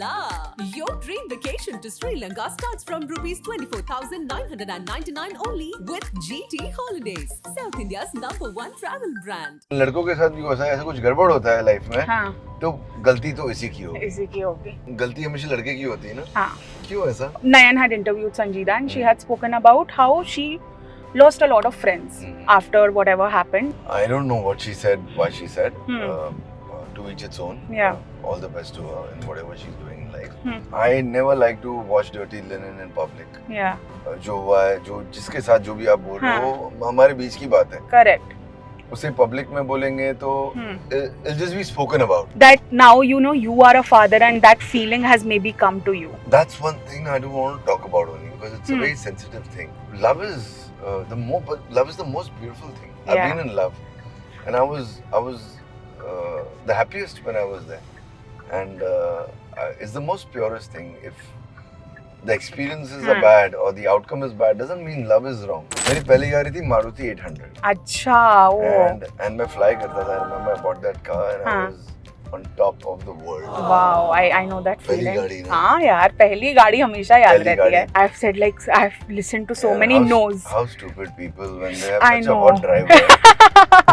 la! Your dream vacation to Sri Lanka starts from rupees 24,999 only with GT Holidays, South India's #1 travel brand. लड़कों के साथ भी ऐसा ऐसा कुछ गड़बड़ होता है लाइफ में, हाँ, तो गलती तो इसी की होगी। इसी की होगी। गलती हमेशा लड़के की होती है ना। हाँ, क्यों ऐसा? Nayan had interviewed Sangeeta and she had spoken about how she lost a lot of friends after whatever happened. I don't know what she said, why she said. Hmm. To each its own. Yeah. All the best to her in whatever she's doing in life. Hmm. I never like to wash dirty linen in public. Yeah, जो हुआ है, जो जिसके साथ जो भी आप बोल रहे हो, वो हमारे बीच की बात है। correct. उसे पब्लिक में बोलेंगे तो it'll just be spoken about. That now you know you are a father and that feeling has maybe come to you. That's one thing I don't want to talk about only because it's a very sensitive thing. Love is love is the most beautiful thing. I've Yeah. been in love, and I was the happiest when I was there, and it's the most purest thing. If the experiences are bad or the outcome is bad, doesn't mean love is wrong. मेरी पहली गाड़ी थी मारुति 800, अच्छा, वो and मैं fly करता था. I remember I bought that car and I was on top of the world. wow, I know that पहली feeling. गाड़ी ना? हाँ यार, पहली गाड़ी हमेशा याद पहली रहती है. गाड़ी. I've said like I've listened to so And many how, no's. How stupid people when they have I such know. a hot driver.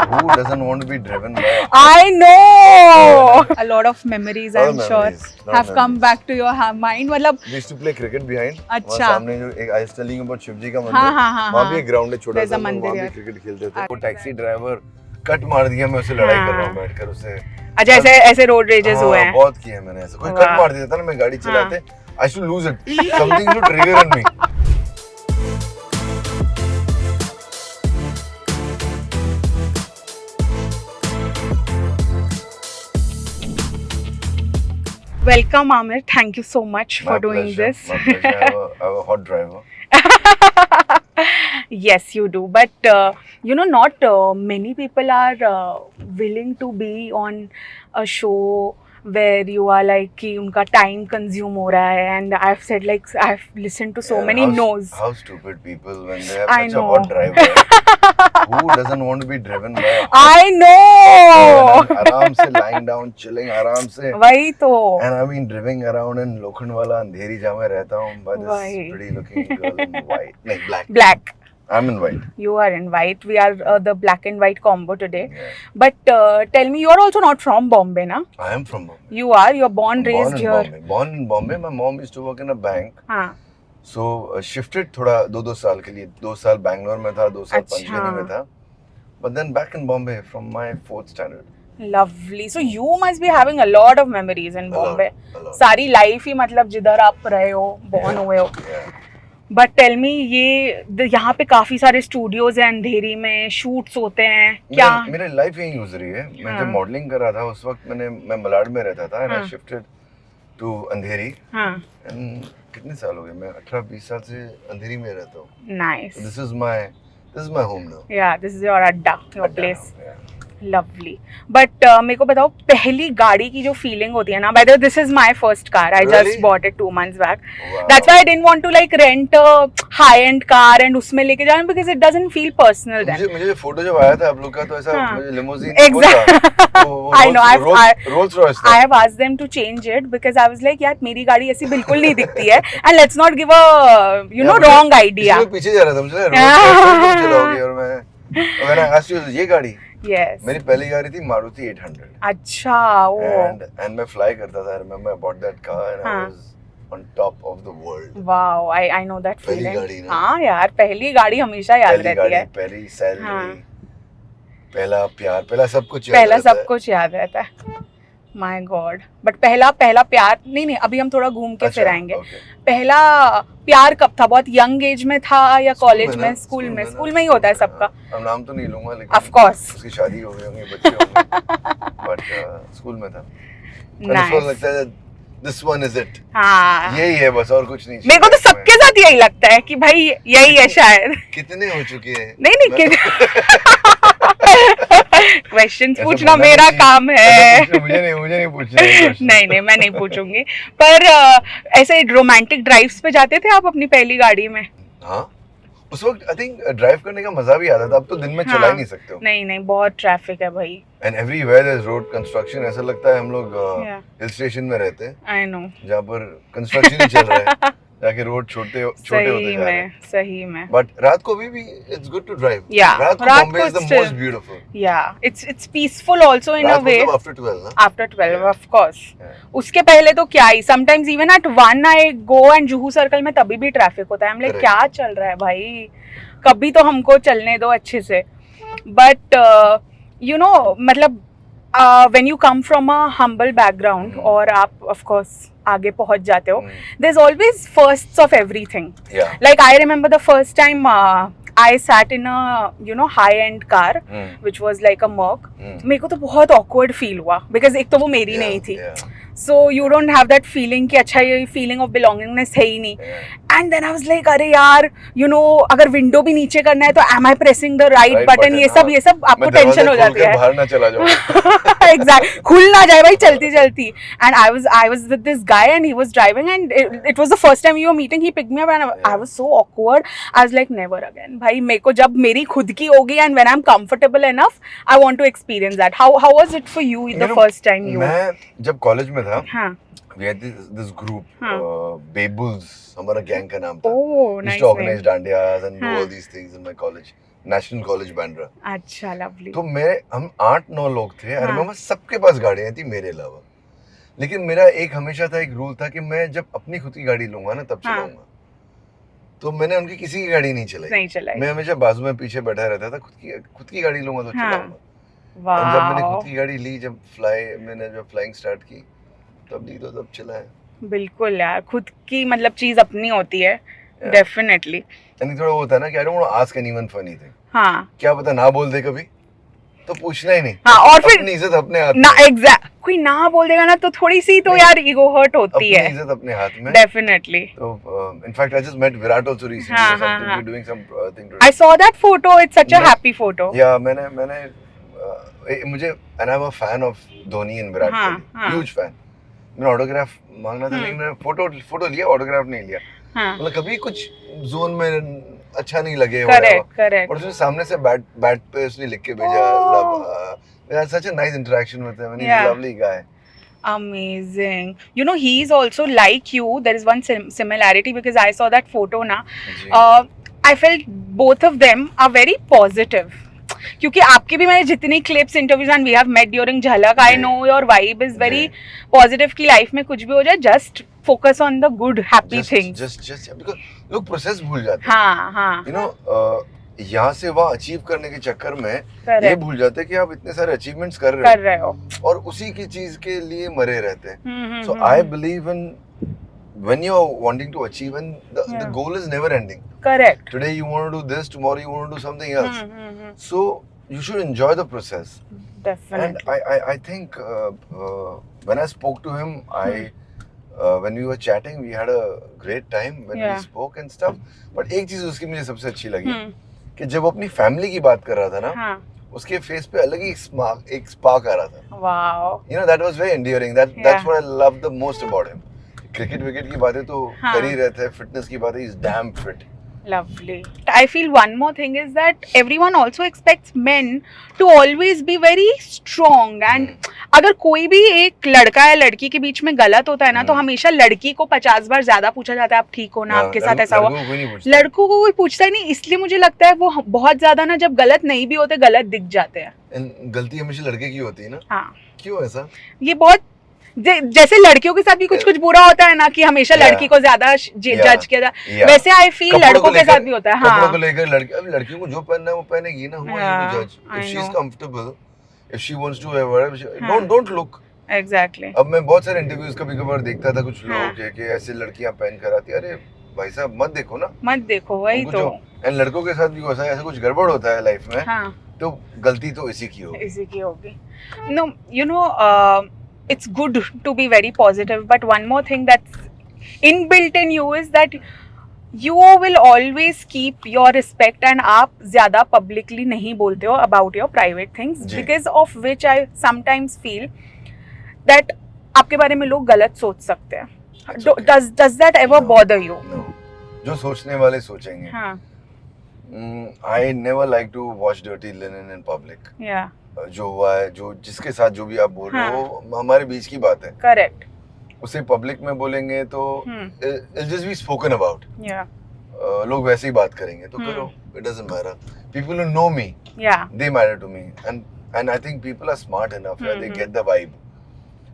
Who doesn't want to be driven by? I know. A lot of memories, Lot of I'm memories, sure, lot of have come memories. back to your mind. मतलब We used to play cricket behind. अच्छा. वहाँ सामने जो एक I was telling you about Shivji का मंदिर. हाँ, हाँ, हाँ, वहाँ हाँ. भी एक ग्राउंड है छोटा There's सा. a मंदिर वहाँ भी यार. क्रिकेट खेलते थे. वो अच्छा. टैक्सी ड्राइवर कट मार दिया, मैं उसे लड़ाई कर रहा हूँ हाँ. बैठकर उससे. अच्छा, ऐसे ऐसे रोड रेजेस हुए हैं. बहुत किए मैंने ऐसे. कोई वाह. कट मार देता था ना, मैं गाड़ी चलाते. I should lose it. Something to trigger in me. Welcome, Amir. Thank you so much for My doing pleasure. this. My pleasure. I have a hot driver. Yes, you do. But you know, not many people are willing to be on a show where you are like कि उनका time consume हो रहा है. And I've said like I've listened to so And many no's. How stupid people when they have I such know. a hot driver. Who doesn't want to be driven by a hot I know. and आराम से lying down, chilling आराम से. वही तो. And I've been driving around in Lokhandwala अंधेरी जहाँ मैं रहता हूँ by this Why? pretty looking girl in white, like black. Black. I'm in white. You are in white. We are the black and white combo today. Yeah. But tell me, you're also not from Bombay, na? I am from Bombay. You are. You're born, I'm raised born in here. Bombay. Born in Bombay. My mom used to work in a bank. हाँ. So shifted थोड़ा 2 साल के लिए. 2 साल बैंगलोर में था, 2 साल अच्छा. पंचगनी में था. But then back in Bombay from my 4th standard. Lovely. So you must be having a lot of memories in Bombay. A lot. सारी लाइफ ही मतलब जिधर आप रहे हो, born हुए हो. Yeah. But tell me, ये यहाँ पे काफी सारे स्टूडियोज हैं अंधेरी में, शूट्स होते हैं क्या? मेरी लाइफ यहीं गुजरी है. मैं जब मॉडलिंग कर रहा था उस वक्त मैं मलाड में रहता था. And I shifted to अंधेरी. हाँ. And कितने साल हो गए? मैं 18-20 साल से अंधेरी में रहता हूँ. Nice. So this is my home now. Yeah, this is your अड्डा, your अड्डा place. now, yeah. Lovely. But मेरे को बताओ, पहली गाड़ी की जो फीलिंग होती है ना, by the way, this is my first car. I Really? just bought it 2 months back. Wow. That's why I didn't want to like rent a high-end car and उसमें लेके जाना because it doesn't feel personal then. मुझे photo जब आया था आप लोग का तो ऐसा हाँ. मुझे limousine I know, Rolls Royce था. I have asked them to change it because I was like, यार मेरी गाड़ी ऐसी बिल्कुल नहीं दिखती है and let's not give a wrong idea. मैं पीछे जा रहा था मुझे रोल्स चलाओगे और मैंने asked you ये गाड़ी. Yes. मेरी पहली गाड़ी थी मारुति 800. अच्छा, वो. And मैं fly करता था. I remember I bought that car and I हाँ. was on top of the world. Wow, I know that पहली feeling. गाड़ी ना. हाँ यार, पहली गाड़ी हमेशा याद पहली रहती गाड़ी, है. पहली सैलरी, हाँ. पहला प्यार, पहला सब कुछ याद पहला रहता सब कुछ याद रहता है. My God. बट पहला प्यार नहीं, अभी हम थोड़ा घूम के अच्छा, फिर आएंगे. okay. पहला प्यार कब था? बहुत यंग एज में था या कॉलेज में? ना, स्कूल में. ना. स्कूल में ही होता है सबका. अब नाम तो नहीं लूंगा लेकिन Of course. उसकी शादी हो गई होंगी, बच्चे होंगे. बट स्कूल में था. Nice. लगता है this one is it. हाँ. यही है बस, और कुछ नहीं. मेरे को तो सबके साथ यही लगता है कि भाई यही है शायद. कितने हो चुके हैं? नहीं क्वेश्चंस ऐसा पूछना बोलना मेरा नहीं काम है. मुझे नहीं पूछना है. नहीं मैं नहीं पूछूंगी. पर ऐसे रोमांटिक ड्राइव्स पे जाते थे आप अपनी पहली गाड़ी में? हाँ उस वक्त आई थिंक ड्राइव करने का मजा भी आता था, अब तो दिन में चला ही नहीं सकते हो। नहीं बहुत ट्रैफिक है भाई। And everywhere there is road construction, ऐसा लगता है हम लोग हिल स्टेशन में रहते हैं, आई नो, जहाँ पर कंस्ट्रक्शन ही चल रहा है, जाके रोड छोटे होते जा रहे हैं। सही में। बट रात को भी it's good to drive. Yeah, रात को रात बॉम्बे को is the still- most beautiful. Yeah, it's peaceful also in a way. After 12 ना। After 12, Yeah. of course. Yeah. उसके पहले तो क्या ही, sometimes even at 1 I go and Juhu circle में तभी भी ट्रैफिक होता है। हम लाइक Correct. क्या चल रहा है भाई, कभी तो हमको चलने दो अच्छे से। बट यू नो मतलब when you come from a humble background और आप of course आगे पहुंच जाते हो, there's always firsts of everything. Yeah. Like I remember the first time I sat in a high-end car, which was like a Merc. मेरे को तो बहुत awkward feel हुआ because एक तो वो मेरी नहीं थी. So you don't have that feeling कि अच्छा ये feeling of belongingness है ही नहीं. And then I was like अरे यार you know अगर window भी नीचे करना है तो am I pressing the right button, ये सब आपको tension हो जाती है. बाहर ना चला जाऊँ. Exactly, खुल ना जाए भाई चलती चलती. And I was with this guy and he was driving and it was the first time we were meeting. He picked me up and I was so awkward. I was like never again. भाई मेरे को जब मेरी खुद की होगी and when I'm comfortable enough, I want to experience that. How was it for you the first time you? मैं जब कॉलेज में था, हाँ. we had this group, Bebuls, हमारा गैंग का नाम था. Oh, nice. Used to organize dandias and do all these things in my college. National College Bandra. अच्छा, lovely. तो हम 8-9 लोग थे। I remember सबके पास गाड़ियाँ थी मेरे अलावा। लेकिन मेरा एक हमेशा था, एक रूल था कि मैं जब अपनी खुद की गाड़ी लूंगा ना तब चलाऊंगा। तो मैंने उनकी किसी की गाड़ी नहीं चलाई। मैं हमेशा बाजू में पीछे बैठा रहता था, खुद की गाड़ी लूंगा तो चलाऊंगा। वाह। जब मैंने खुद की गाड़ी ली, मैंने जब फ्लाइंग स्टार्ट की तब ली तो तब चलाया। बिल्कुल यार, खुद की मतलब चीज अपनी होती है, डेफिनेटली। यानी थोड़ा होता है ना कि I don't want to ask anyone for anything. हाँ, क्या पता ना बोल दे कभी, तो पूछना ही नहीं। हाँ, और फिर अपनी इज्जत अपने हाथ ना, में। एग्जैक्ट, कोई ना बोल देगा ना तो थोड़ी सी तो यार ईगो हर्ट होती है। अपनी इज्जत अपने हाथ में, डेफिनेटली। तो in fact I just met Virat also recently हाँ, समथिंग हाँ, doing something today. I saw that photo, it's such a happy photo. या मैंने मुझे, and I am a fan of Dhoni and Virat Kohli, huge fan. मैंने ऑटोग्राफ मांगना था लेकिन मैंने फोटो लिया, ऑटोग्राफ नहीं लिया। मतलब कभी कुछ जोन में अच्छा नहीं लगे। करेक्ट। और उसने सामने से बैट पे उसने लिख के भेजा, love, such a nice interaction with him and he's a lovely guy. Amazing. You know, he's also like you. There is one similarity because I saw that photo na. I felt both of them are very positive. क्योंकि आपके भी मैंने जितनी clips, interviews and we have met during Jhalak, I know your vibe is very positive की life में कुछ भी हो जाए just focus on the good happy things. Just because लोग प्रोसेस भूल जाते हैं। हाँ। यू नो यहाँ से वहाँ अचीव करने के चक्कर में ये भूल जाते हैं कि आप इतने सारे अचीवमेंट्स कर रहे हो और उसी की चीज के लिए मरे रहते हैं। So I believe in when you're wanting to achieve and the goal is never ending. Correct. Today you want to do this, tomorrow you want to do something else. So you should enjoy the process. Definitely. And I think when I spoke to him, when we were chatting, we had a great time when we spoke and stuff. But एक चीज उसकी मुझे सबसे अच्छी लगी कि जब वो अपनी फैमिली की बात कर रहा था ना, उसके फेस पे अलग ही एक स्पार्क आ रहा था। Wow. You know, that was very endearing. That's what I love the most about him. Cricket wicket की बातें तो कर ही रहते हैं, फिटनेस की बातें, is damn fit. Lovely. I feel one more thing is that everyone also expects men to always be very strong and अगर कोई भी एक लड़का या लड़की के बीच में गलत होता है ना तो हमेशा लड़की को 50 बार ज्यादा पूछा जाता है आप ठीक हो ना, आपके साथ ऐसा हुआ। लड़कों को कोई पूछता ही नहीं, इसलिए मुझे लगता है वो बहुत ज्यादा ना जब गलत नहीं भी होते गलत दिख जाते हैं। गलती हमेशा लड़के की होती है ना। हाँ, क्यों ऐसा? ये बहुत जैसे लड़कियों के साथ भी कुछ बुरा होता है ना कि हमेशा लड़की को ज्यादा जज किया जाए, वैसे आई फील लड़कों के साथ भी होता है। कपड़ों को लेकर लड़कियों को जो पहनना है वो पहनेगी ना, who are you to judge? If she is comfortable, if she wants to wear whatever, don't look. Exactly. अब मैं बहुत सारे इंटरव्यूज कभी-कभार देखता था कुछ लोग कि ऐसे लड़कियां पहन कर आती है, अरे भाई साहब मत देखो ना, मत देखो, वही तो। एंड लड़कों के साथ भी ऐसा कुछ गड़बड़ होता है लाइफ में, तो गलती तो इसी की होगी। No, you know, it's good to be very positive, but one more thing that's inbuilt in you is that you will always keep your respect and आप ज़्यादा publicly नहीं बोलते हो about your private things, because of which I sometimes feel that आपके बारे में लोग गलत सोच सकते हैं। Does that ever bother you? No. जो सोचने वाले सोचेंगे। हाँ. I never like to watch dirty linen in public. Yeah. जो हुआ है, जो जिसके साथ जो भी आप बोल रहे हो, वो हमारे बीच की बात है. Correct. उसे पब्लिक में बोलेंगे तो it'll just be spoken about. Yeah. लोग वैसे ही बात करेंगे तो करो. It doesn't matter. People who know me, Yeah. they matter to me. And I think people are smart enough. They get the vibe.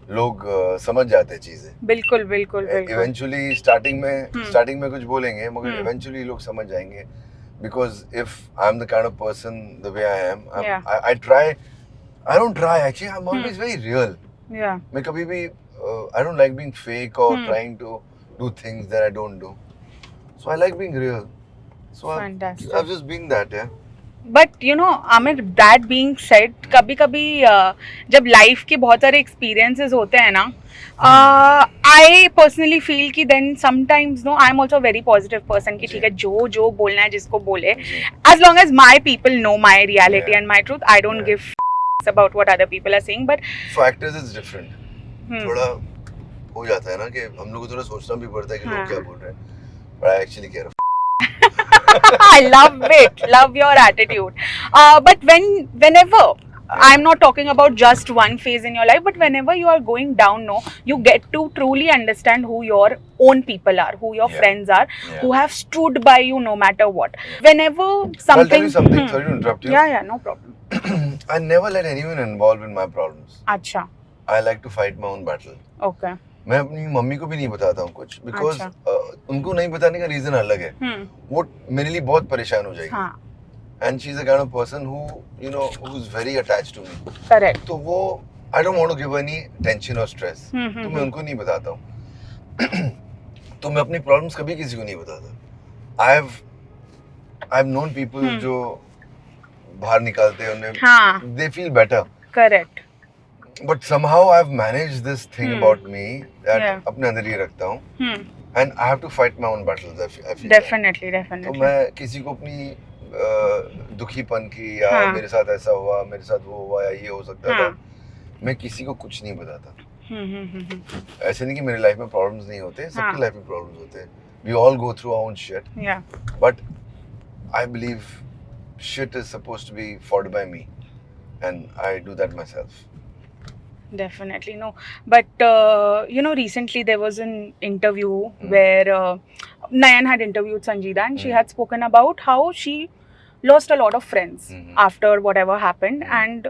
लोग समझ जाते हैं चीजें. बिल्कुल बिल्कुल बिल्कुल. Eventually starting में कुछ बोलेंगे मगर eventually लोग समझ जाएंगे. Because if I'm the kind of person the way I am, I don't try actually. I'm always very real. Yeah. मैं कभी भी I don't like being fake or trying to do things that I don't do. So I like being real. So Fantastic. I've just been that, yeah. But you no Aamir, that being said, कभी कभी जब life के बहुत सारे experiences होते हैं ना, I personally feel कि then sometimes no, I am also very positive person कि ठीक है, जो जो बोलना है जिसको बोले, as long as my people know my reality and my truth, I don't give about what other people are saying. But for actors it's different. थोड़ा हो जाता है ना कि हम लोग को थोड़ा सोचना भी पड़ता है कि लोग क्या बोल रहे हैं. But I actually care. I love it, love your attitude. But whenever, I'm not talking about just one phase in your life, but whenever you are going down, no, you get to truly understand who your own people are, who your friends are, who have stood by you no matter what. Whenever something. I'll tell you something. Sorry to interrupt you. Yeah, no problem. I never let anyone involved in my problems. अच्छा. I like to fight my own battle. Okay. मैं अपनी mummy को भी नहीं बताता हूँ कुछ, because उनको नहीं बताने का रीजन अलग है. वो मेरे लिए बहुत परेशान हो जाएगी. And she is the kind of person who you know who is very attached to me. Correct. तो वो I don't want to give any tension और स्ट्रेस, तो मैं उनको नहीं बताता हूँ. तो मैं अपनी प्रॉब्लम्स कभी किसी को नहीं बताता. आई हैव नोन पीपल जो बाहर निकालते हैं, उन्हें they feel better. Correct. But somehow I've managed this thing about me that अपने अंदर ही रखता हूँ. And I have to fight my own battles. I feel Definitely. तो मैं किसी को अपनी दुखीपन की या मेरे साथ ऐसा हुआ, मेरे साथ वो हुआ या ये हो सकता था, मैं किसी को कुछ नहीं बताता. ऐसे नहीं कि मेरी लाइफ में प्रॉब्लम्स नहीं होते, सबकी लाइफ में प्रॉब्लम्स होते हैं. We all go through our own shit. But I believe shit is supposed to be fought by me, and I do that myself. Definitely no, but you know, recently there was an interview where Nayan had interviewed Sangeeta, and she had spoken about how she lost a lot of friends after whatever happened, and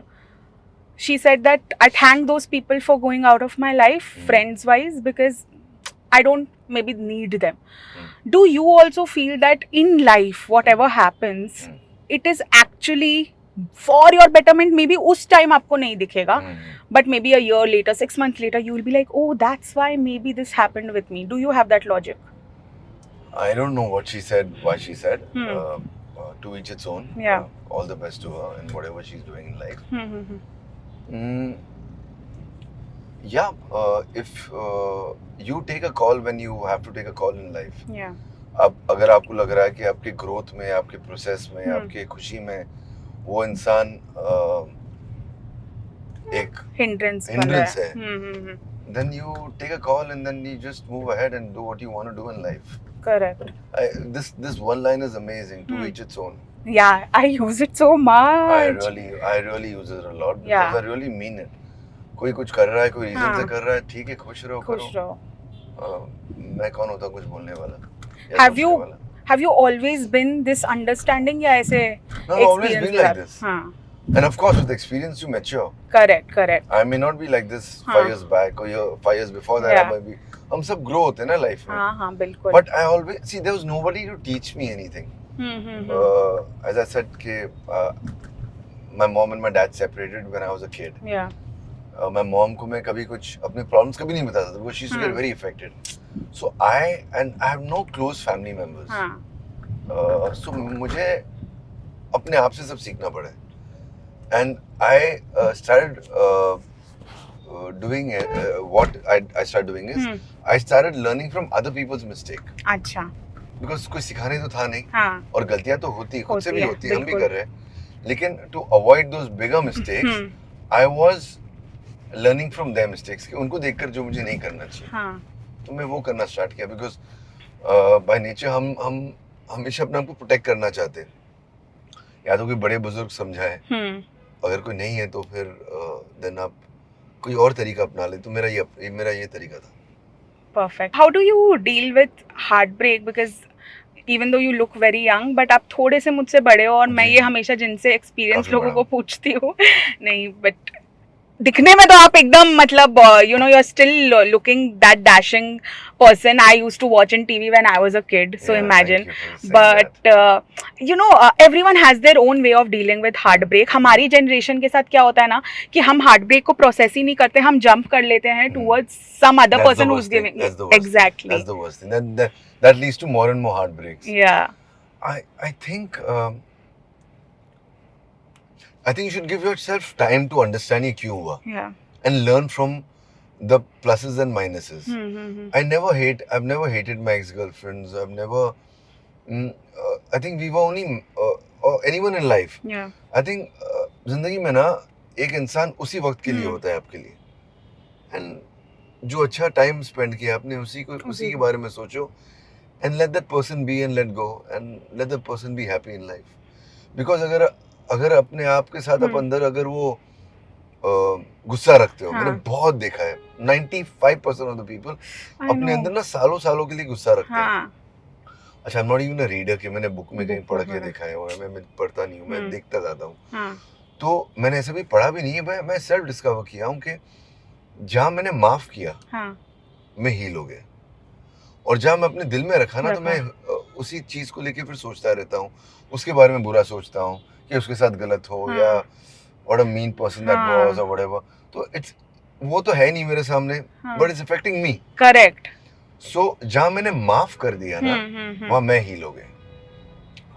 she said that I thank those people for going out of my life, friends wise, because I don't maybe need them. Do you also feel that in life whatever happens, it is actually for your betterment? Maybe उस time आपको नहीं दिखेगा, but maybe a year later, 6 months later, you will be like, oh, that's why maybe this happened with me. Do you have that logic? I don't know what she said, why she said. To each its own. Yeah. All the best to her in whatever she's doing in life. If you take a call when you have to take a call in life. Yeah. अब अगर आपको लग रहा है कि आपके growth में, आपके प्रोसेस में, आपके खुशी में वो इंसान एक hindrance है, then you take a call and then you just move ahead and do what you want to do in life. Correct. This one line is amazing. To each its own. Yeah, I use it so much. I really use it a lot because I really mean it. कोई कुछ कर रहा है, कोई reason से कर रहा है, ठीक है, खुश रहो, करो. मैं कौन होता कुछ बोलने वाला? Have you always been this understanding या ऐसे? No, I've always been like this. And of course, with experience, you mature. Correct. I may not be like this 5 years back or 5 years before that. I might be. हम सब grow होते हैं ना life में. हाँ, बिल्कुल. But I always see there was nobody to teach me anything. As I said, my mom and my dad separated when I was a kid. Yeah. My mom को मैं कभी कुछ अपने problems कभी नहीं बताता था because she used to get very affected. So I have no close family members. So मुझे अपने आप से सब सीखना पड़ा. And I started doing what I started doing is I started learning from other people's mistake. अच्छा. Because कोई सिखाने तो था नहीं. हाँ. और गलतियाँ तो होती खुद से भी होती हम भी कर रहे हैं. लेकिन to avoid those bigger mistakes, I was learning from their mistakes कि उनको देखकर जो मुझे नहीं करना चाहिए. हाँ. तो मैं वो करना स्टार्ट किया because by nature हम हमेशा अपने आप को प्रोटेक्ट करना चाहते हैं. या तो कोई बड़े बुजुर्ग समझाए, हम्म, अगर कोई नहीं है तो फिर देन आप कोई और तरीका अपना ले। तो मेरा ये तरीका था। perfect. How do you deal with heartbreak? Because even though you look very young, but आप थोड़े से मुझसे बड़े हो और मैं जी, ये जी। हमेशा जिनसे एक्सपीरियंस काफी लोगों बड़ा को हूँ। पूछती हूँ नहीं, बट दिखने में तो आप एकदम मतलब you know you are still looking that dashing person I used to watch in TV when I was a kid, so Yeah, imagine. thank you for saying that. But you know everyone has their own way of dealing with heart break. हमारी generation के साथ क्या होता है ना कि हम heart break को प्रोसेस ही नहीं करते, हम जंप कर लेते हैं towards some other That's the person who is worst thing. Giving. That's the worst thing. Exactly. That's the worst thing. That leads to more and more heartbreaks. या. I think you should give yourself time to understand ये क्यों हुआ या. and learn from the pluses and minuses. I've never hated my ex-girlfriends. I've never. I think we were only or anyone in life. या. I think जिंदगी में ना एक इंसान उसी वक्त के लिए होता है आपके लिए, and जो अच्छा टाइम स्पेंड किया आपने उसी के बारे में सोचो, and let that person be and let go and let that person be happy in life. Because अगर अपने आप के साथ आप अंदर अगर वो गुस्सा रखते हो, मैंने बहुत देखा है 95% ऑफ द पीपल अपने अंदर ना सालों सालों के लिए गुस्सा रखते हैं. अच्छा, I'm not even a reader कि मैंने बुक में कहीं पढ़ के देखा है, और मैं पढ़ता नहीं हूँ, मैं देखता जाता हूँ. तो मैंने ऐसे भी पढ़ा भी नहीं है, मैं सेल्फ डिस्कवर किया हूँ कि जहाँ मैंने माफ किया मैं हील हो गया, और जहाँ मैं अपने दिल में रखा ना तो मैं उसी चीज को लेके फिर सोचता रहता हूँ, उसके बारे में बुरा सोचता हूँ कि उसके साथ गलत हो या what a mean person that was or whatever. तो वो तो है नहीं मेरे सामने, but it's affecting me. Correct. So जहाँ मैंने माफ कर दिया ना वहाँ मैं हील हो गया.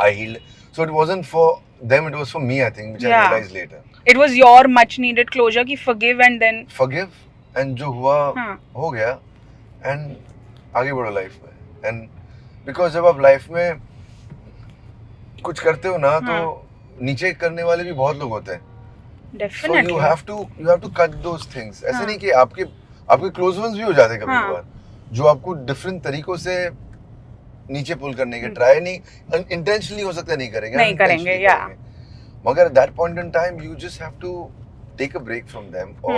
I healed. So it wasn't for them, it was for me, I think, which I realized later. It was your much needed closure कि forgive and then Forgive, and जो हुआ हो गया, and आगे बढ़ो लाइफ में. And because जब आप लाइफ में कुछ करते हो ना तो नीचे करने वाले भी बहुत लोग होते हैं. Definitely. So you have to cut those things. ऐसे नहीं कि आपके close ones भी हो जाते हैं कभी कभार, जो आपको different तरीकों से नीचे पुल करने के ट्राई नहीं, intentionally हो सकता है नहीं करेंगे, या. मगर at that point in time you just have to take a break from them or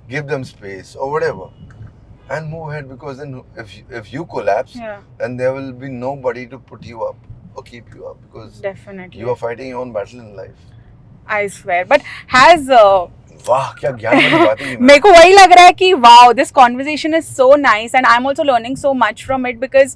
give them space or whatever and move ahead, because then if you collapse then there will be nobody to put you up or keep you up, because Definitely. you are fighting your own battle in life. I swear. But has वाह क्या ज्ञान वाली बातें की. मेरे को वही लग रहा है कि wow, this conversation is so nice and I'm also learning so much from it because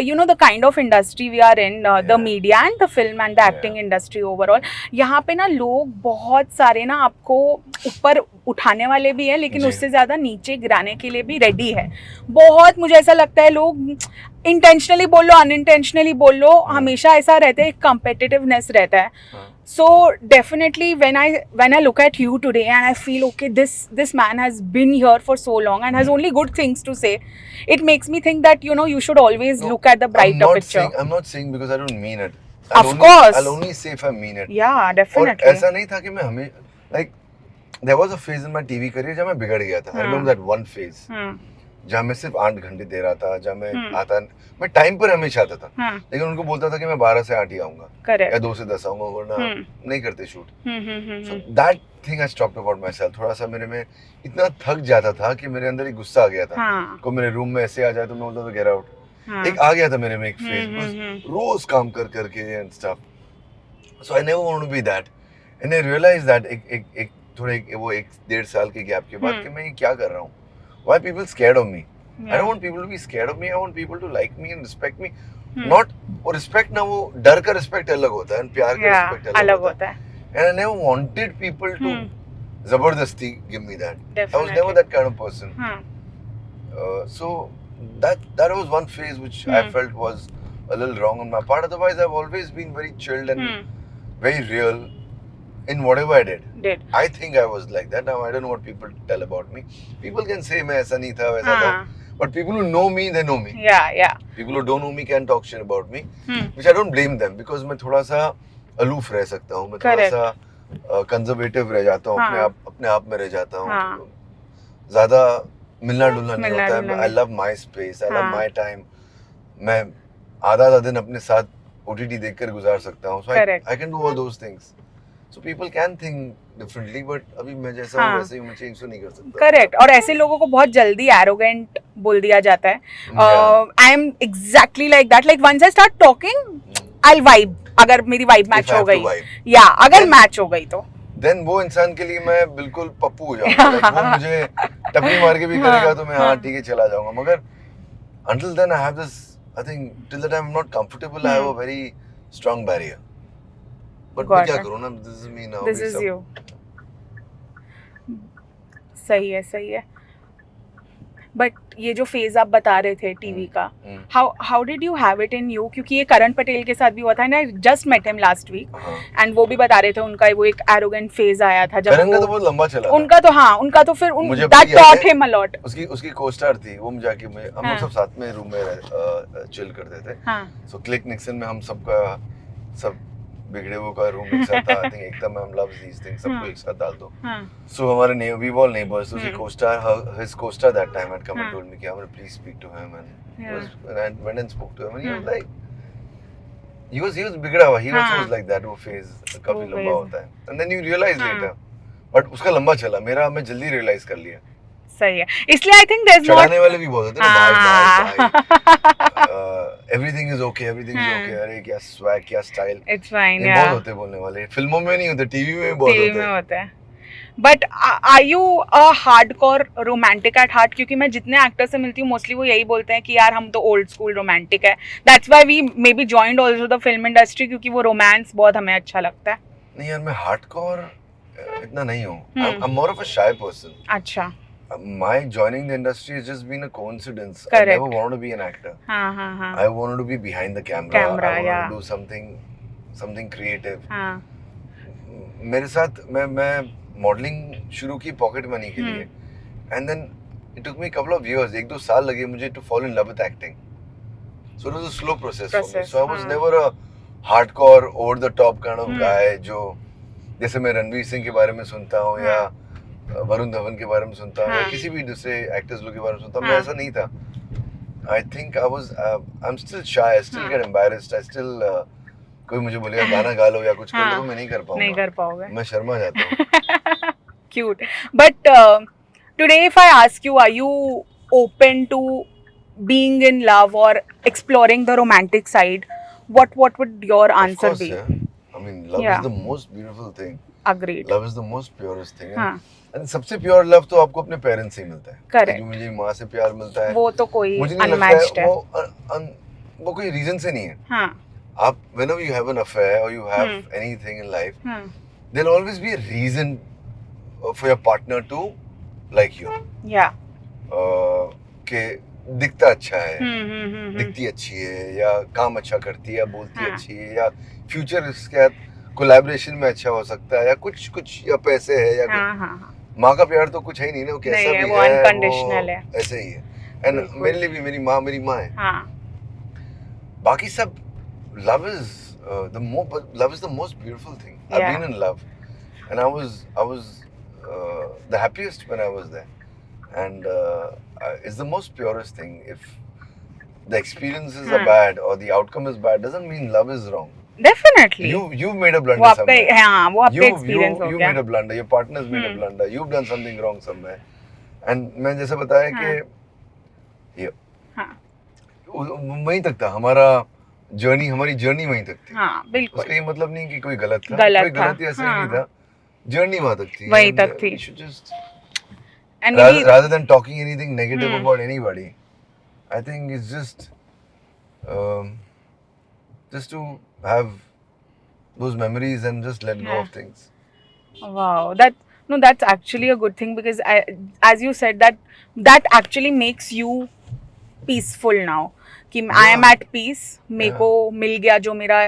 you know the kind of industry we are in, the media and the film and the acting industry overall, यहाँ पे ना लोग बहुत सारे ना आपको ऊपर उठाने वाले भी हैं लेकिन उससे ज़्यादा नीचे गिराने के लिए भी रेडी है. बहुत मुझे ऐसा लगता है लोग इंटेंशनली बोल लो अनइंटेंशनली बोल लो हमेशा ऐसा रहता है, एक कम्पिटिटिवनेस रहता है. So definitely when I look at you today and I feel okay, this man has been here for so long and has only good things to say, it makes me think that you know you should always look at the brighter picture. I'm not saying because I don't mean it. Of course. I'll only say if I mean it. Yeah, definitely. और ऐसा नहीं था कि मैं हमें like there was a phase in my TV career जब मैं बिगड़ गया था. I remember that one phase. जहाँ मैं सिर्फ 8 घंटे दे रहा था, जहाँ मैं टाइम पर हमेशा आता था, लेकिन उनको बोलता था कि मैं 12 से 8 ही आऊंगा या 2 से 10 आऊंगा, वरना नहीं करते shoot. So that thing I stopped about myself. थोड़ा सा मेरे में इतना थक जाता था कि मेरे अंदर एक गुस्सा आ गया था. कोई मेरे रूम में ऐसे आ जाए तो मैं बोलता था गेट आउट. एक आ गया था मेरे में एक फेज, रोज काम करके and stuff. So I never want to be that, and I realise that एक थोड़े वो 1-1.5 साल के गैप के बाद कि मैं ये क्या कर रहा हूँ. Why are people scared of me? I don't want people to be scared of me. I want people to like me and respect me. Not वो respect ना, वो डर का respect अलग होता है and प्यार का respect अलग होता है. And I never wanted people to जबरदस्ती give me that. I was never that kind of person. So that was one phase which I felt was a little wrong on my part. Otherwise, I've always been very chilled and very real in whatever I did. I think I was like that. Now I don't know what people tell about me. People can say मैं ऐसा नहीं था वैसा था, but people who know me, they know me. Yeah. People who don't know me can talk shit about me, which I don't blame them, because मैं थोड़ा सा aloof रह सकता हूँ, मैं थोड़ा सा कंजर्वेटिव रह जाता हूँ, अपने आप में रह जाता हूँ, ज़्यादा मिलना जुलना नहीं होता है. I love my space, I love my time. मैं आधा दिन अपने साथ OTT देखकर गुजार सकता हूँ. So Correct. I can do all those things. So people can think differently, but अभी मैं जैसा हाँ. हूँ वैसे ही मैं change तो नहीं कर सकता. करेक्ट. और ऐसे लोगों को बहुत जल्दी एरोगेंट बोल दिया जाता है. I am exactly like that. Like once I start talking I vibe. अगर मेरी वाइब मैच हो गई या अगर मैच हो गई तो देन वो इंसान के लिए मैं बिल्कुल पप्पू हो जाऊंगा. Like, वो मुझे टपली मार के भी करेगा तो मैं हाँ ठीक है चला जाऊंगा. मगर until then I have this, I think till the time I'm not comfortable, I have a very strong barrier. But मैं क्या करूँ ना, this is me now. This is you. सही है, सही है. बट ये जो फेज आप बता रहे थे टीवी का, how did you have it in you? क्योंकि ये करण पटेल के साथ भी हुआ था ना. Just met him last week and वो भी बता रहे थे उनका वो एक एरोगेंट फेज आया था. जब करण का तो बहुत लंबा चला उनका तो हाँ, उनका तो फिर that taught him a lot. उसकी को-स्टार थी, वो जाके हम लोग सब साथ में रूम में चिल करते थे. सो क्लिक निक्सन में हम सबका सब बिगड़े हुए का रूम एक साथ था. I think Ekta ma'am loves these things, सबको एक साथ डाल दो. सो हमारे वी ऑल नेबर्स. उसकी co-star, his co-star that time had come and told me कि I'm gonna please speak to him, and I went and spoke to him and he was like, he was बिगड़ा हुआ. He also was like that. वो phase काफी लंबा होता है and then you realize later. But उसका लंबा चला, मेरा मैं जल्दी रियलाइज कर लिया. सही है. इसलिए I think there is not चढ़ाने वाले भी बहुत होते हैं ना. भाई everything is okay, everything is okay. अरे क्या स्वैग, क्या स्टाइल. It's fine. बहुत होते हैं बोलने वाले. फिल्मों में नहीं होते, टीवी में बहुत होते हैं. But are you a hardcore romantic at heart? क्योंकि मैं जितने एक्टर से मिलती हूँ मोस्टली वो यही बोलते हैं कि यार हम तो ओल्ड स्कूल रोमांटिक है. That's why we may be joined also the film industry, क्योंकि वो रोमांस बहुत हमें अच्छा लगता है. नहीं यार, मैं हार्डकोर इतना नहीं हूँ. I am more of a shy person. अच्छा. My joining the industry has just been a coincidence. Correct. I never wanted to be an actor. I wanted to be behind the camera. I wanted to do something creative. मेरे साथ मैं modelling शुरू की pocket money के लिए, and then it took me a couple of years, 1-2 साल लगे मुझे to fall in love with acting. So it was a slow process for me. So I was never a hardcore over the top kind of guy जो जैसे मैं रणवीर सिंह के बारे में सुनता हूँ या वरुण धवन के बारे में सुनता हूँ या किसी भी दूसरे एक्टर्स लोग के बारे में सुनता हूँ. मैं ऐसा नहीं था. I think I am still shy. I still get embarrassed. I still कोई मुझे बोलेगा गाना गा लो या कुछ कर लो, मैं नहीं कर पाऊंगा. नहीं कर पाओगे. मैं शर्मा जाता हूँ. Cute. But today if I ask you, are you open to being in love or exploring the romantic side, what would your answer be? I mean, love is the most beautiful thing. Agreed. Love is the most purest thing. And सबसे pure love तो आपको अपने parents से ही मिलता है. Correct. जो मुझे माँ से प्यार मिलता है वो तो कोई मुझे नहीं लगता है वो कोई रीजन से नहीं है. आप whenever you have an affair or you have anything in life, there'll always be a reason for your partner to like you. Yeah. कि दिखता अच्छा है, दिखती अच्छी है, या काम अच्छा करती है, या बोलती अच्छी है, या फ्यूचर इसके कोलैबोरेशन में अच्छा हो सकता है, या कुछ या पैसे है या माँ का प्यार तो कुछ है ही नहीं ना. कैसा भी वो अनकंडीशनल है. ऐसे ही है. एंड मेरे लिए भी मेरी माँ है. बाकी सब love is the most beautiful thing. I've been in love and I was the happiest when I was there, and it's the most purest thing. If the experiences are bad or the outcome is bad, doesn't mean love is wrong. Definitely. You've made a blunder somewhere. वो आपका experience हो गया. You made a blunder. Your partner's made a blunder. You've done something wrong somewhere. And मैं जैसे बताया कि ये वहीं तक था हमारी जर्नी वहीं तक थी. हाँ बिल्कुल. उसका ये मतलब नहीं कि कोई गलत था. कोई गलत ऐसा ही नहीं था. जर्नी वहाँ तक थी. वहीं तक थी. You should just rather than talking anything negative about anybody, I think it's just to have those memories and just let go of things. Wow, that's actually a good thing, because as you said, that actually makes you peaceful now. कि I am at peace. मेरे को मिल गया जो मेरा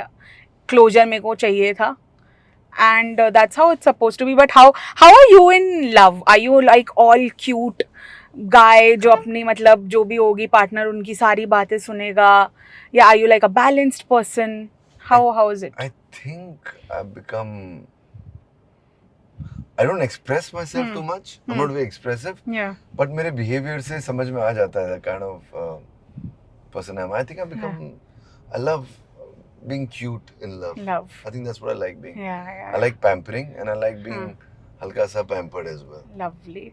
closure मेरे को चाहिए था. And that's how it's supposed to be. But how are you in love? Are you like all cute guy जो अपनी मतलब जो भी होगी partner उनकी सारी बातें सुनेगा, या are you like a balanced person? How is it? I think I've become, I don't express myself too much. I'm not very expressive. Yeah. But मेरे behavior से समझ में आ जाता है the kind of person I am. I think I've become, I love being cute in love. Love. I think that's what I like being. Yeah. I like pampering and I like being halka sa pampered as well. Lovely.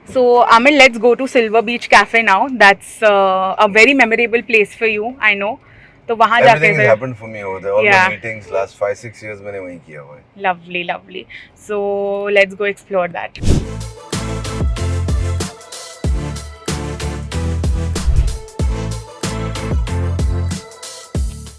So, Amil, let's go to Silver Beach Cafe now. That's a very memorable place for you, I know. तो वहाँ जाके Everything has happened for me over there. All Yeah. my meetings last 5-6 years मैंने वहीं किया हुआ है. Lovely, lovely. So, let's go explore that.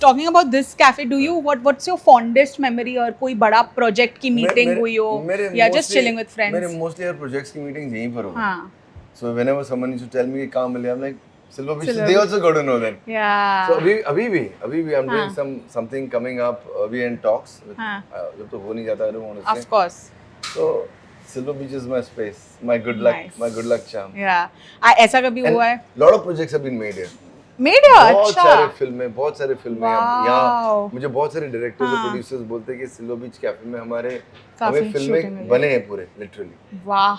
Talking about this cafe, do you what's your fondest memory और कोई बड़ा project की meeting हुई हो या just chilling with friends? मेरे mostly यार projects की meetings यहीं पर होती हैं. हाँ. So whenever someone used to tell me कि काम मिले, I'm like Silver Beach. They also got to know that. Yeah. So अभी भी I'm doing something coming up. We in talks. जब तो हो नहीं जाता I don't want to say. Of course. So Silver Beach is my space, my good luck, Nice. my good luck charm. Yeah. ऐसा कभी हुआ है? Lot of projects have been made here. Made it? बहुत अच्छा. सारे फिल्में Wow. यहाँ मुझे बहुत सारे डायरेक्टर्स और प्रोड्यूसर्स बोलते हैं कि सिल्वर बीच कैफे में हमें काफी फिल्में shooting हुई है. बने हैं पूरे literally. Wow.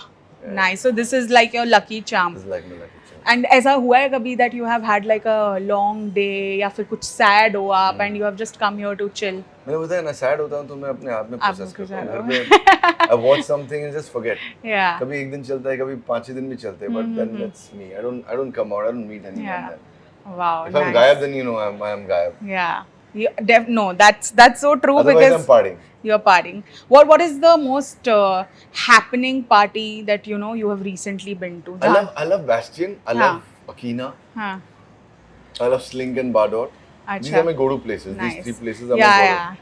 Nice. So this is like your lucky charm. This is like my lucky charm. And ऐसा हुआ है कभी that you have had like a long day या फिर कुछ sad हो आप and you have just come here to chill? मैंने बताया ना सैड होता हूँ तो मैं अपने आप में आप प्रोसेस को करता हूँ. sad घर में I watch something and just forget. Yeah. कभी एक दिन चलता है, कभी 5 दिन भी चलते हैं, but then that's me. I don't come out. I don't meet anyone. Yeah. Then. Wow. If I'm nice. gayab, then you know I am gayab. Yeah. No, that's so true. Otherwise, because I'm partying. you're partying. What is the most happening party that you know you have recently been to? I love Bastion. I love Akina. हाँ. I love Slink and Bardot. These अच्छा. are my go-to places. Nice. These 3 places are Yeah, my go-to. yeah.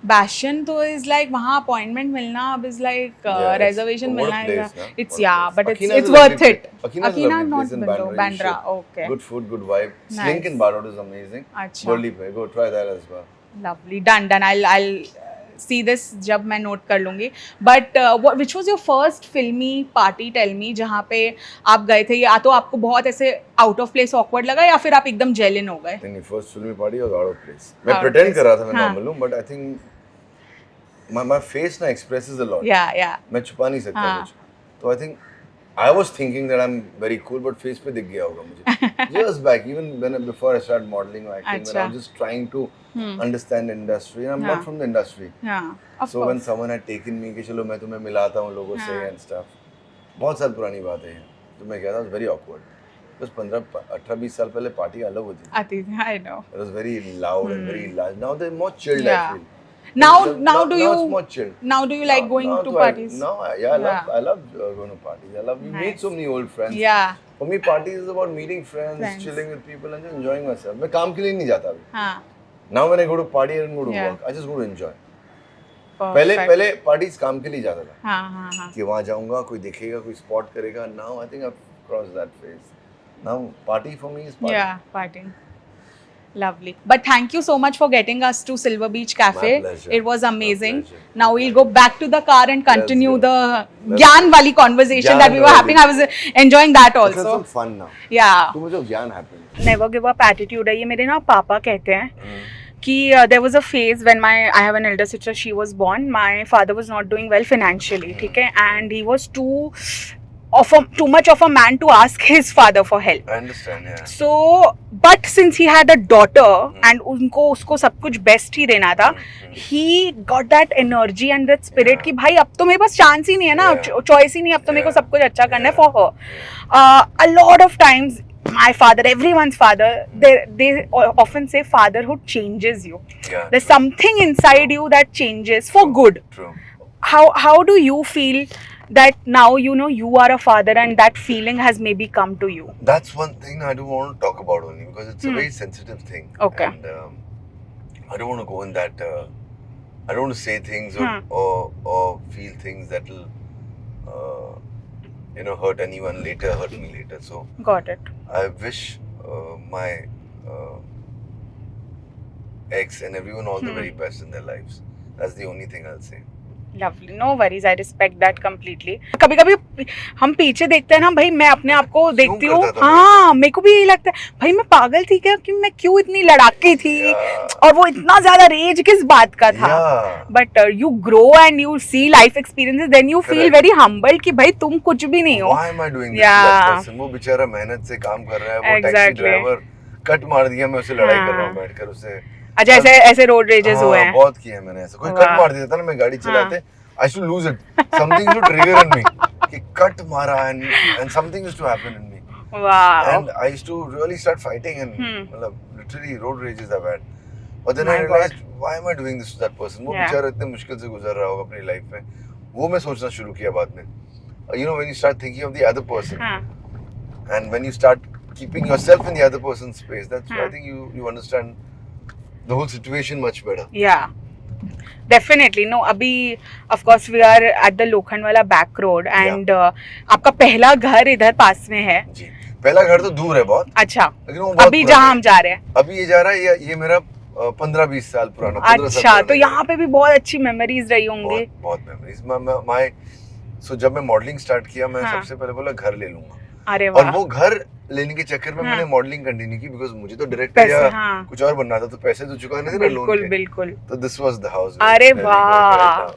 Bastion तो is like वहाँ appointment मिलना अब is like Yeah, it's reservation what a मिलना place, is ना? it's What a yeah, place. but Akina's it's a lovely worth it. place. Akina's a lovely not place in Bandra. Bandra. Bandra, okay. Good food, good vibe. Nice. Slink and Bardot is amazing. अच्छा. Worldly पे. Go try that as well. Lovely. Done. I'll see this जब मैं note कर लूँगी. But which was your first filmy party? Tell me जहाँ पे आप गए थे या तो आपको बहुत ऐसे out of place awkward लगा या फिर आप एकदम जेलिन हो गए? नहीं, first filmy party was out of place. मैं Out of pretend place. कर रहा था मैं हाँ. normal हूँ, but I think my face ना expresses a lot. Yeah. मैं छुपा नहीं सकता हाँ. कुछ. तो I think I was thinking that I'm very cool, but face पे दिख गया होगा मुझे. Years back, even before I started modeling or acting, when I was just trying to understand the industry, and I'm not from the industry. Yeah. Of So course. when someone had taken me कि चलो मैं तुम्हें मिलाता हूँ लोगों से and stuff, बहुत साल पुरानी बातें हैं. तो मैं कहता was very awkward. बस 18-20 साल पहले पार्टी अलग होती थी. आती थी, I know. It was very loud and very large. Now they're more chilled. Yeah. I feel. Now Now it's more chilled. Now do you like going to parties? I love going to parties. I love you Nice. meet so many old friends. Yeah. For me, parties is about meeting friends, chilling with people, and just enjoying myself. मैं काम के लिए नहीं जाता अभी. हाँ. Now when I go to party and go to Yeah. work, I just go to enjoy. Perfect. पहले parties काम के लिए जाता था. हाँ. कि वहाँ जाऊँगा, कोई देखेगा, कोई spot करेगा. Now I think I've crossed that phase. Now party for me is party. Yeah, partying. Lovely. But thank you so much for getting us to Silver Beach Cafe. My pleasure. It was amazing. My pleasure. Now we'll go back to the car and continue Let's go. the Gyan wali conversation that we were Gyan having. I was enjoying that It's also. some fun now. Yeah. तो मुझे ज्ञान happen. Never give up attitude है ये मेरे ना पापा कहते हैं कि there was a phase when I have an elder sister, she was born, my father was not doing well financially, ठीक है, and he was too much of a man to ask his father for help. I understand, yeah. So, but since he had a daughter and उनको उसको सब कुछ best ही देना था, he got that energy and that spirit कि भाई अब तो मेरे पास chance ही नहीं है ना, choice ही नहीं, अब तो मेरे को सब कुछ अच्छा करना है for her. A lot of times my father, everyone's father, they often say fatherhood changes you. Yeah. There's something inside you that changes for good. True. How do you feel that now you know you are a father and that feeling has maybe come to you? That's one thing I don't want to talk about only because it's a very sensitive thing. Okay. And I don't want to go in that. I don't want to say things or feel things that will, hurt anyone later, hurt me later. So Got it. I wish my ex and everyone all the very best in their lives. That's the only thing I'll say. Lovely. No worries. I respect that completely. कभी कभी हम पीछे देखते हैं ना भाई, मैं अपने आप को देखती हूँ, हाँ मेरे को भी यही लगता है भाई मैं पागल थी क्या कि मैं क्यों इतनी लड़ाकी थी और वो इतना ज्यादा रेज किस बात का था. But you grow and you see life experiences, then you feel very humbled कि भाई तुम कुछ भी नहीं हो. Why am I doing this to that person? वो बेचारा मेहनत से काम कर रहा है, वो टैक्सी ड्राइवर कट मार दिया, मैं उसे लड़ाई कर रहा हूँ बैठकर उससे. अच्छा, ऐसे ऐसे रोड रेजेस हुए हैं? बहुत किए हैं मैंने ऐसे। कोई वाह। कट मार देता था ना, मैं गाड़ी चलाते, I should lose it, something to trigger in me कि कट मारा, and something used to happen in me, wow. and I used to really start fighting, and मतलब literally road rages are bad. But then I My realized, why am I doing this to that person? वो Yeah. बेचारा इतने मुश्किल से गुजर रहा होगा अपनी लाइफ में, वो मैं सोचना शुरू किया बाद में. You know, when you start thinking of the other person, हाँ, and when you start keeping yourself in the other person's space, that's I हाँ. think you understand the whole situation much better. yeah. Definitely. No, अभी of course we are at the Lokhandwala back road and आपका पहला घर इधर पास में है? जी, पहला घर तो दूर है बहुत. अच्छा, लेकिन वो बहुत अभी पुराना जहाँ है. हम जा रहे हैं? अभी ये जा रहा है, ये मेरा 15-20 साल पुराना, 15 साल अच्छा, पुराना तो घर यहाँ है. पे भी बहुत अच्छी मेमोरीज रही होंगी. बहुत मेमोरीज. माय सो जब मैं मॉडलिंग स्टार्ट किया, मैं हाँ. सबसे पहले बोला घर ले लूंगा, अरे और वाह. वो घर लेने के चक्कर में हाँ. मैंने मॉडलिंग कंटिन्यू की, बिकॉज मुझे तो डायरेक्टर पैसे, या हाँ. कुछ और बनना था, तो पैसे तो चुकाने थे ना लोन बिल्कुल के. बिल्कुल. तो दिस वाज द हाउस. अरे वाह.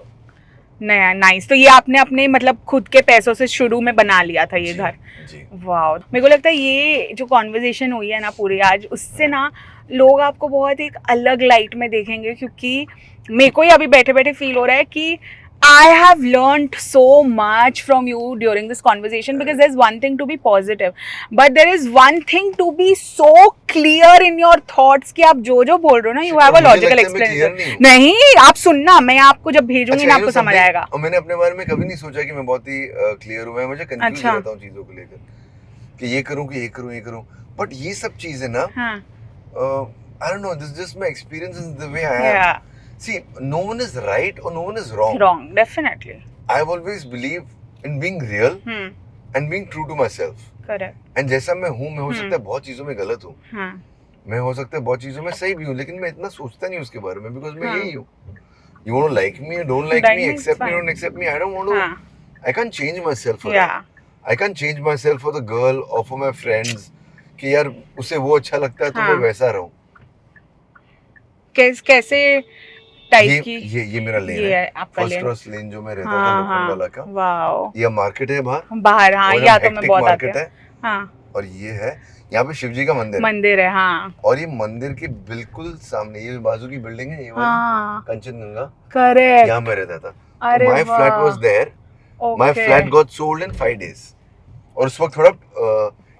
नया नाइस. तो ये आपने अपने मतलब खुद के पैसों से शुरू में बना लिया था ये घर? जी. वाह. मेरे को लगता है ये जो कॉन्वर्जेशन हुई है ना पूरी आज, उससे ना लोग आपको बहुत एक अलग लाइट में देखेंगे, क्योंकि मेरे को ही अभी बैठे बैठे फील हो रहा है कि I have learned so much from you during this conversation, because there's one thing to be positive, but there is one thing to be so clear in your thoughts कि आप जो बोल रहे हो ना, you have a logical explanation. नहीं, आप सुनना, मैं आपको जब भेजूंगी ना आपको समझ आएगा. और मैंने अपने बारे में कभी नहीं सोचा कि मैं बहुत ही क्लियर हूँ. मैं मुझे कंफ्यूज रहता हूँ चीजों को लेकर, कि ये करूँ कि ये करूँ. बट ये सब चीजें ना, I don't know, this is just my experience, is the way I am. Yeah. See, no one is right or no one is wrong. Wrong, definitely. I've always believed in being real and being true to myself. Correct. And जैसा मैं हूँ, मैं हो सकता है बहुत चीजों में गलत हूँ, मैं हो सकता है बहुत चीजों में सही भी हूँ, लेकिन मैं इतना सोचता नहीं उसके बारे में, बिकॉज मैं यही हूँ. You want to like me, don't like me, accept me, don't accept me. I don't want to. I can't change myself for that. I can't change myself for the girl or for my friends. कि यार उसे वो अच्छा लगता है तो मैं वैसा रहूँ. कैसे टाइप की? ये मेरा लेन है, आपका फर्स्ट क्रॉस लेन जो मैं रहता था लोखंडवाला का. वाओ. ये मार्केट है बाहर. हाँ, या तो मैं बहुत आती हूँ. हाँ. और ये है, यहाँ पे शिव जी का मंदिर है. हाँ. और ये मंदिर के बिल्कुल सामने ये बाजू की बिल्डिंग है, ये वाली कंचनगंगा. करेक्ट. यहाँ पे रहता था. My flat was there. My flat got sold in 5 days. और उस वक्त थोड़ा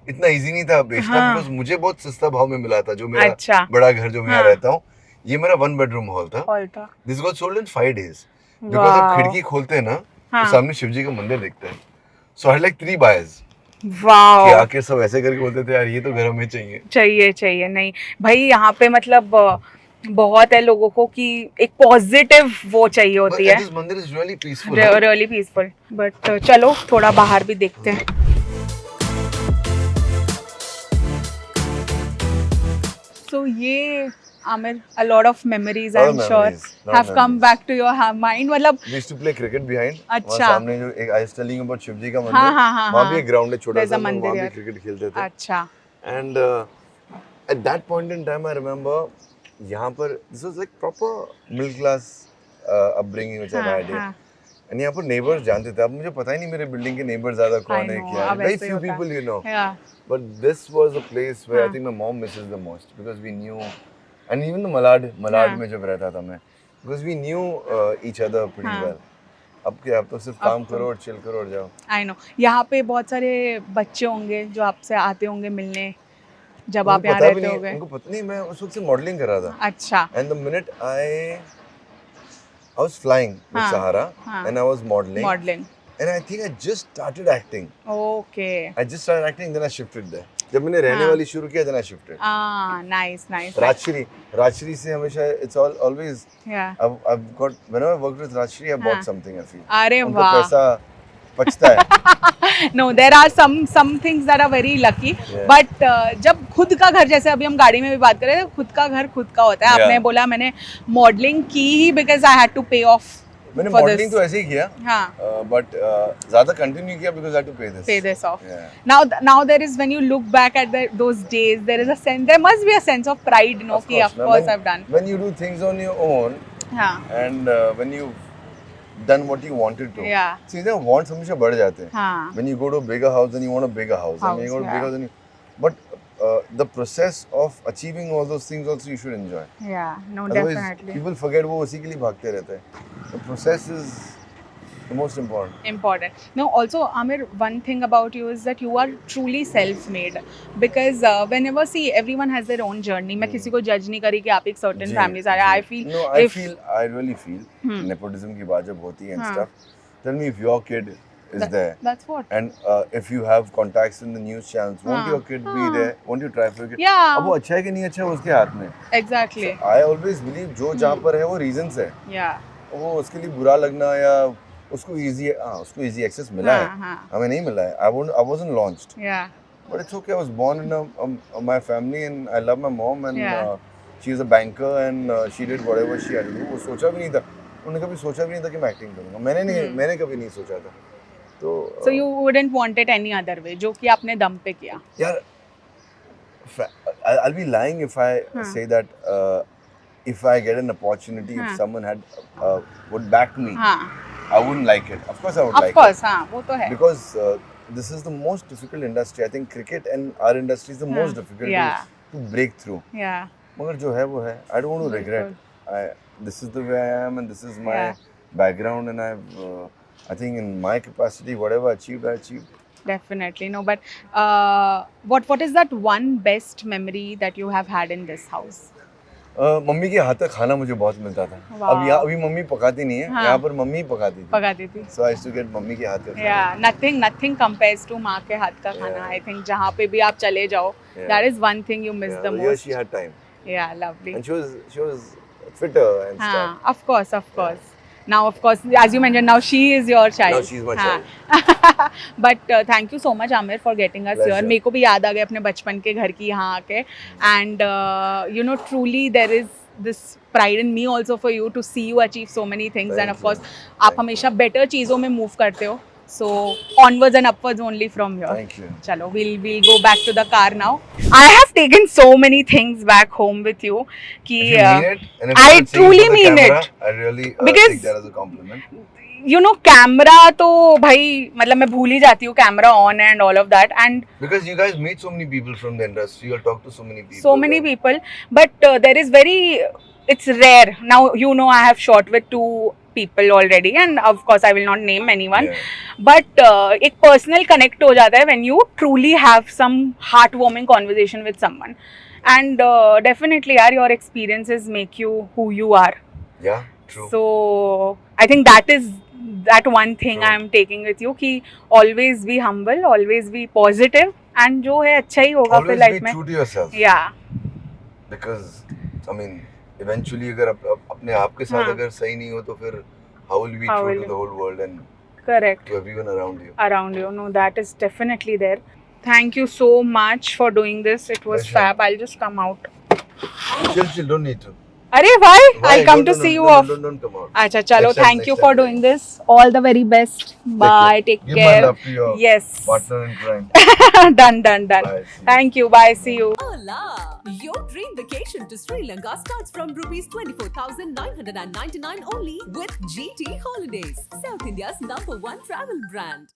इतना इजी नहीं था बेचना, बिकॉज मुझे बहुत सस्ता भाव में मिला था जो मेरा बड़ा घर जो मैं यहाँ रहता हूँ. ये मेरा 1 bedroom हॉल था. This got sold in 5 days. Because अब खिड़की खोलते हैं ना, तो सामने शिव जी का मंदिर दिखता है. So I had like 3 buyers. Wow. कि आके सब ऐसे करके बोलते थे, यार ये तो घर हमें चाहिए. नहीं भाई, यहाँ पे मतलब बहुत है लोगों को कि एक पॉजिटिव वो चाहिए होती है. दिस मंदिर is really peaceful. Really peaceful. But चलो थोड़ा बाहर भी देखते हैं. So ये Amir, a lot of memories I'm sure have come back to your mind. मतलब we used to play cricket behind. अच्छा. सामने जो एक I was telling you about Shivji का मंदिर. हाँ. वहाँ भी एक ग्राउंड है छोटा सा, वहाँ भी क्रिकेट खेलते थे. अच्छा. And at that point in time I remember यहाँ पर this was like proper middle class upbringing which I had. And यहाँ पर neighbors जानते थे. अब मुझे पता ही नहीं मेरे बिल्डिंग के neighbors ज़्यादा कौन है क्या है. Very few people you know. Yeah. But this was a place where I think my mom misses the most, because we knew. And even the Malad में जब रहता था मैं, because we knew each other pretty well. अब क्या, अब तो सिर्फ काम करो और चिल करो और जाओ. I know. यहाँ पे बहुत सारे बच्चे होंगे जो आपसे आते होंगे मिलने, जब आप यहाँ रहते होगे. उनको पता नहीं, मैं उस वक्त से मॉडलिंग कर रहा था. अच्छा. And the minute I was flying with Sahara and I was modeling. And I think I just started acting. Okay. I just started acting, then I shifted there. जब मैंने रहने वाली शुरू किया, then I shifted. Nice. Rajshri से हमेशा it's always. Yeah. I've got, whenever I worked with Rajshri, I bought something, I feel. अरे वाह. उनको पैसा बचता है. No, there are some things that are very lucky. Yeah. But जब खुद का घर, जैसे अभी हम गाड़ी में भी बात कर रहे थे, खुद का घर खुद का होता है. आपने बोला मैंने मॉडलिंग की ही because I had to pay off. मैंने मॉडलिंग तो ऐसे ही किया, बट ज़्यादा कंटिन्यू किया because I had to pay this off. Yeah. Now there is, when you look back at those days, there is a sense, there must be a sense of pride, you know, कि of course I've done. When you do things on your own, and when you've done what you wanted to, see, the wants हमेशा बढ़ जाते हैं. When you go to a bigger house, then you want a bigger house. When you go to a bigger house, then but the process of achieving all those things also you should enjoy. Yeah, no, Otherwise, definitely. people forget वो उसी के लिए भागते रहते हैं. The process is the most important. Important. No, also, Amir, one thing about you is that you are truly self-made. Because whenever, see, everyone has their own journey. मैं किसी को judge नहीं करी कि आप एक certain जी, family से आ रहे हैं. I ji. feel No, I if feel, I really feel Hmm. nepotism की बात जब होती है and हाँ. stuff. Tell me if your kid is there. that's what. And if you have contacts in the news channels, won't हाँ, your kid be हाँ. there? Won't you try for your kid? Yeah. अब वो अच्छा है कि नहीं अच्छा है उसके हाथ में. Exactly. I always believe जो जहाँ पर है वो reasons है. Yeah. वो उसके लिए बुरा लगना या उसको उसको easy access मिला है. हाँ. हमें नहीं मिला है. I wasn't launched. Yeah. But it's okay. I was born in my family and I love my mom and Yeah. she is a banker and she did whatever she had to do. वो सोचा भी नहीं था. उन्होंने कभी सोचा भी नहीं था कि मैं एक्टिंग करूँगा. मैंने कभी नहीं सोचा था. तो So you wouldn't want it any other way, जो कि आपने दम पे किया. यार I'll be lying if I say that if I get an opportunity, if someone would back me, हाँ. I wouldn't like it. Of course I would Of like course, हाँ, वो तो है. it. Because this is the most difficult industry. I think cricket and our industry is the most difficult Yeah. to break through. Yeah. मगर जो है वो है. I don't want to regret. This is the way I am and this is my Yeah. background and I think in my capacity, whatever I achieved, I achieved. Definitely. No, but what is that one best memory that you have had in this house? Mummy के हाथ का खाना मुझे बहुत मिलता था. Wow. अभी mummy पकाती नहीं है. हाँ. यहाँ पर मम्मी पकाती थी. पकाती थी. So I used to get mummy के हाथ का खाना. Yeah, nothing compares to माँ के हाथ का खाना. I think जहाँ पे भी आप चले जाओ, that is one thing you miss the Yeah, most. she had time. Yeah, lovely. And she was fitter and stuff. हाँ, of course. Now, of course, as you mentioned, now she is your child. Now she's my child. But thank you so much, Amir, for getting us Pleasure. here. मेरे को भी याद आ गया अपने बचपन के घर की यहाँ आके. And you know, truly there is this pride in me also for you to see you achieve so many things. Thank And of you. course, आप हमेशा better चीज़ों में move करते हो. So onwards and upwards only from here. Thank you. Chalo, we'll go back to the car now. I have taken so many things back home with you. Ki, If you mean it, and if I you're not saying truly for the mean camera, it. I really Because- take that as a compliment. You know, camera तो भाई मतलब मैं भूल ही जाती हूँ camera on and all of that and Because you guys meet so many people from the industry, you'll talk to so many people. so many people, but there is it's rare. Now, you know, I have shot with 2 people already and of course I will not name anyone. Yeah. But एक personal connect हो जाता है when you truly have some heartwarming conversation with someone. And definitely, yaar, your experiences make you who you are. Yeah, true. So I think that one thing True. I am taking with you कि always be humble, always be positive and जो है अच्छा ही होगा फिर Always life be में. true to yourself. Yeah. Because I mean, eventually अगर अपने आप के साथ हाँ. अगर सही नहीं हो तो फिर how will we be How true will to the whole world and Correct. to everyone around you? Around you. No, that is definitely there. Thank you so much for doing this. It was Pleasure. fab. I'll just come out. Chill, don't need to. Arey, why? Why? I'll come to No, see you no, off. Don't come out. Acha, chalo. Next time, Thank you next for time. doing this. All the very best. Bye. Take Give my care. love to your Yes. partner in crime. Done. Bye. See you. Thank you. Bye. See you. Hola! Your dream vacation to Sri Lanka starts from rupees 24,999 only with GT Holidays, South India's #1 travel brand.